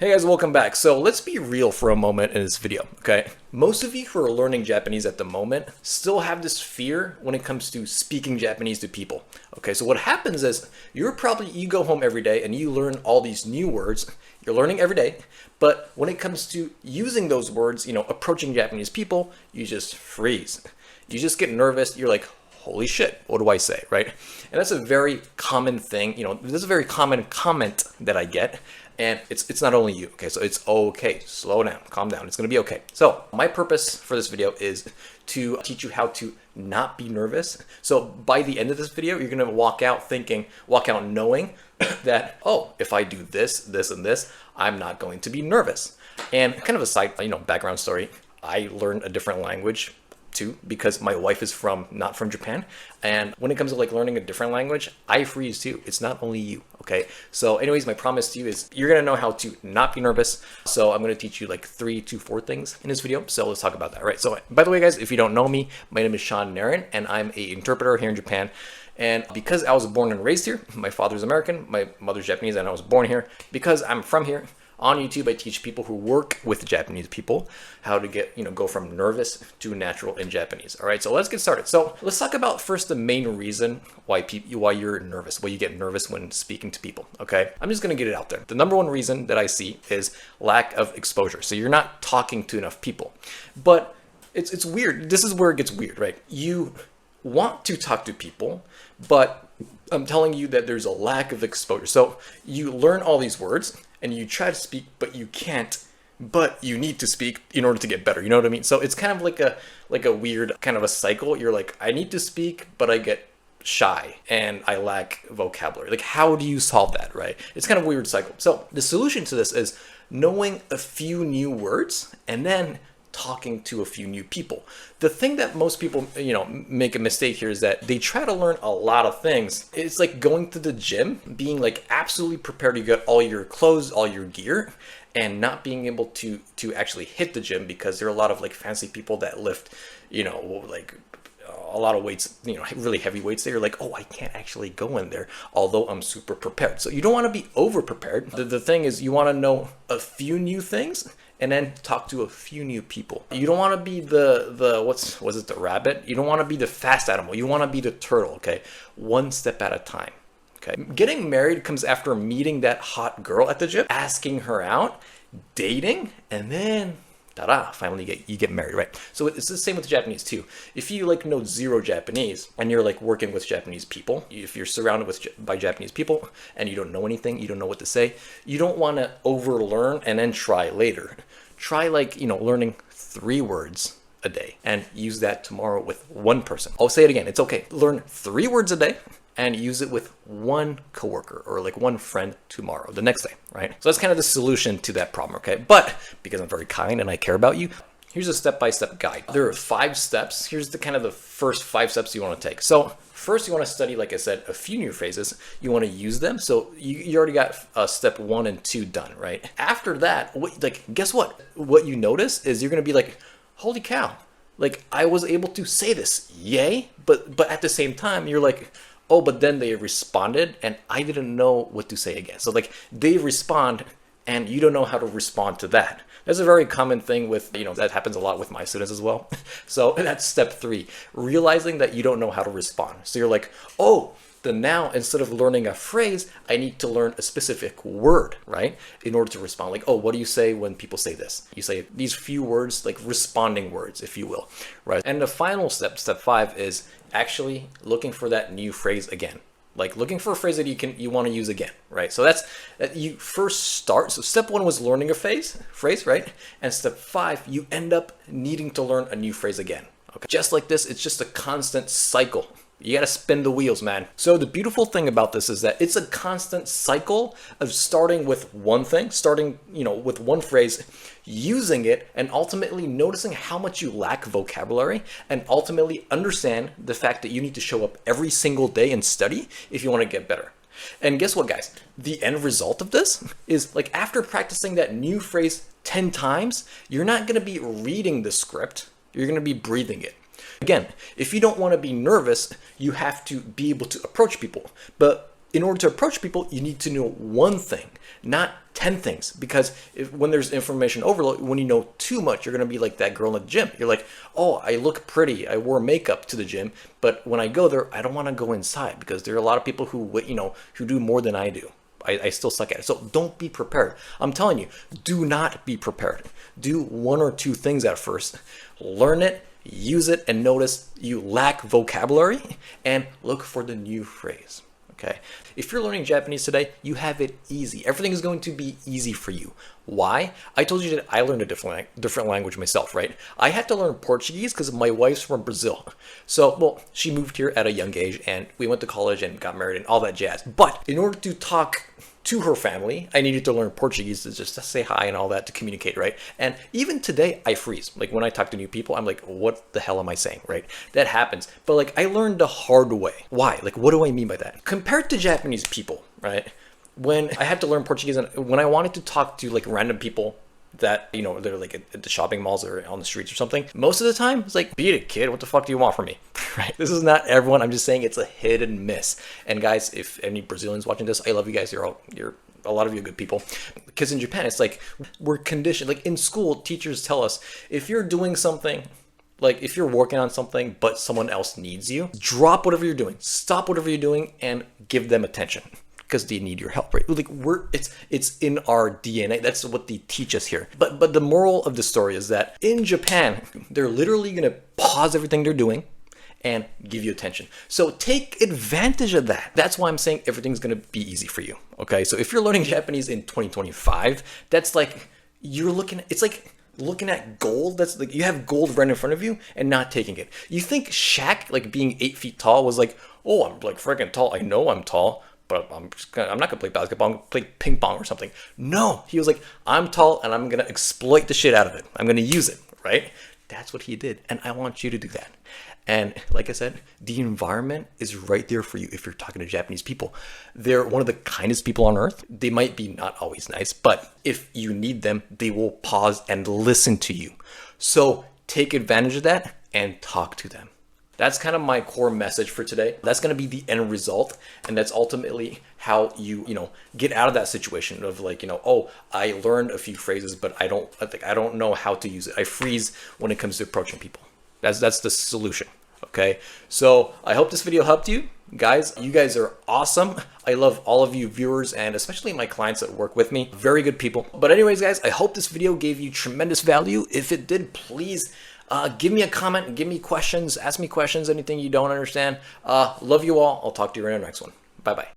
Hey guys, welcome back. So let's be real for a moment in this video, okay? Most of you who are learning Japanese at the moment still have this fear when it comes to speaking Japanese to people. Okay, so what happens is you go home every day and you learn all these new words. You're learning every day, but when it comes to using those words, approaching Japanese people, you just freeze. You just get nervous. You're like, holy shit, what do I say, right? And that's a very common thing. This is a very common comment that I get. And it's not only you, okay? So it's okay, slow down, calm down, it's gonna be okay. So my purpose for this video is to teach you how to not be nervous. So by the end of this video, you're gonna walk out knowing that, oh, if I do this, this, and this, I'm not going to be nervous. And kind of a side, background story, I learned a different language too, because my wife is not from Japan, and when it comes to learning a different language, I freeze too. It's not only you, okay? So anyways, my promise to you is you're gonna know how to not be nervous. So I'm gonna teach you 3 to 4 things in this video. So let's talk about that, right? So by the way, guys, if you don't know me, my name is Sean Naren, and I'm an interpreter here in Japan. And because I was born and raised here, my father's American, my mother's Japanese, and I was born here. Because I'm from here, on YouTube, I teach people who work with Japanese people how to go from nervous to natural in Japanese. All right, so let's get started. So let's talk about first the main reason why you're nervous, why you get nervous when speaking to people. Okay, I'm just gonna get it out there. The number one reason that I see is lack of exposure. So you're not talking to enough people, but it's weird. This is where it gets weird, right? You want to talk to people, but I'm telling you that there's a lack of exposure. So you learn all these words and you try to speak, but you can't, but you need to speak in order to get better. You know what I mean? So it's kind of like a weird kind of a cycle. You're like, I need to speak, but I get shy and I lack vocabulary. How do you solve that, right? It's kind of a weird cycle. So the solution to this is knowing a few new words and then talking to a few new people. The thing that most people, make a mistake here is that they try to learn a lot of things. It's like going to the gym, being absolutely prepared to get all your clothes, all your gear, and not being able to actually hit the gym because there are a lot of fancy people that lift, a lot of weights, really heavy weights. You're like, oh, I can't actually go in there, although I'm super prepared. So you don't want to be over prepared. The thing is, you want to know a few new things and then talk to a few new people. You don't want to be the rabbit? You don't want to be the fast animal. You want to be the turtle, okay? One step at a time, okay? Getting married comes after meeting that hot girl at the gym, asking her out, dating, and then finally you get married, right? So it's the same with Japanese too. If you know zero Japanese and you're working with Japanese people, if you're surrounded by Japanese people and you don't know anything, you don't know what to say, you don't want to overlearn and then try later. Try learning 3 words a day and use that tomorrow with one person. I'll say it again, it's okay. Learn 3 words a day and use it with one coworker or one friend tomorrow, the next day, right? So that's kind of the solution to that problem, okay? But because I'm very kind and I care about you, here's a step-by-step guide. There are 5 steps. Here's the first 5 steps you want to take. So first you want to study, like I said, a few new phrases. You want to use them. So you already got step 1 and 2 done, right? After that, guess what? What you notice is you're going to be like, holy cow, I was able to say this, yay. But at the same time, you're like, oh, but then they responded and I didn't know what to say again. So they respond and you don't know how to respond to that. That's a very common thing with, that happens a lot with my students as well. So that's step 3, realizing that you don't know how to respond. So you're like, oh, then now instead of learning a phrase, I need to learn a specific word, right? In order to respond. Oh, what do you say when people say this? You say these few words, responding words, if you will, right? And the final step, step 5, is actually looking for that new phrase again. Looking for a phrase that you want to use again, right? So that's that you first start. So step 1 was learning a phrase, right? And step 5, you end up needing to learn a new phrase again. Okay, just like this, it's just a constant cycle. You got to spin the wheels, man. So the beautiful thing about this is that it's a constant cycle of starting with one thing, with one phrase, using it, and ultimately noticing how much you lack vocabulary, and ultimately understand the fact that you need to show up every single day and study if you want to get better. And guess what, guys? The end result of this is after practicing that new phrase 10 times, you're not going to be reading the script. You're going to be breathing it. Again, if you don't want to be nervous, you have to be able to approach people. But in order to approach people, you need to know one thing, not 10 things. Because when there's information overload, when you know too much, you're going to be like that girl in the gym. You're like, oh, I look pretty. I wore makeup to the gym. But when I go there, I don't want to go inside because there are a lot of people who, who do more than I do. I still suck at it. So don't be prepared. I'm telling you, do not be prepared. Do one or two things at first. Learn it, use it, and notice you lack vocabulary and look for the new phrase. Okay. If you're learning Japanese today, you have it easy. Everything is going to be easy for you. Why? I told you that I learned a different language myself, right? I had to learn Portuguese because my wife's from Brazil. So, well, she moved here at a young age and we went to college and got married and all that jazz. But in order to talk to her family, I needed to learn Portuguese to just say hi and all that to communicate, right? And even today, I freeze. Like when I talk to new people, I'm like, what the hell am I saying, right? That happens. But like I learned the hard way. Why? Like what do I mean by that? Compared to Japanese people, right? When I had to learn Portuguese and when I wanted to talk to like random people that, they're like at the shopping malls or on the streets or something, most of the time it's like, beat it, kid. What the fuck do you want from me? Right? This is not everyone. I'm just saying it's a hit and miss. And guys, if any Brazilians watching this, I love you guys. You're a lot of you good people. Because in Japan, it's like we're conditioned. Like in school, teachers tell us if you're doing something, like if you're working on something, but someone else needs you, drop whatever you're doing, stop whatever you're doing, and give them attention. Because they need your help, right? Like it's in our DNA. That's what they teach us here. But the moral of the story is that in Japan, they're literally gonna pause everything they're doing and give you attention. So take advantage of that. That's why I'm saying everything's gonna be easy for you. Okay, so if you're learning Japanese in 2025, that's like it's like looking at gold. That's like you have gold right in front of you and not taking it. You think Shaq, like being 8 feet tall, was like, oh, I'm like freaking tall. I know I'm tall, but I'm not gonna play basketball. I'm gonna play ping pong or something. No, he was like, I'm tall and I'm gonna exploit the shit out of it. I'm gonna use it, right? That's what he did, and I want you to do that. And like I said, the environment is right there for you if you're talking to Japanese people. They're one of the kindest people on earth. They might be not always nice, but if you need them, they will pause and listen to you. So take advantage of that and talk to them. That's kind of my core message for today. That's going to be the end result. And that's ultimately how you get out of that situation of like, oh, I learned a few phrases, but I don't know how to use it. I freeze when it comes to approaching people. That's the solution. Okay. So I hope this video helped you guys. You guys are awesome. I love all of you viewers and especially my clients that work with me. Very good people. But anyways, guys, I hope this video gave you tremendous value. If it did, please give me a comment and give me questions. Ask me questions, anything you don't understand. Love you all. I'll talk to you in the next one. Bye-bye.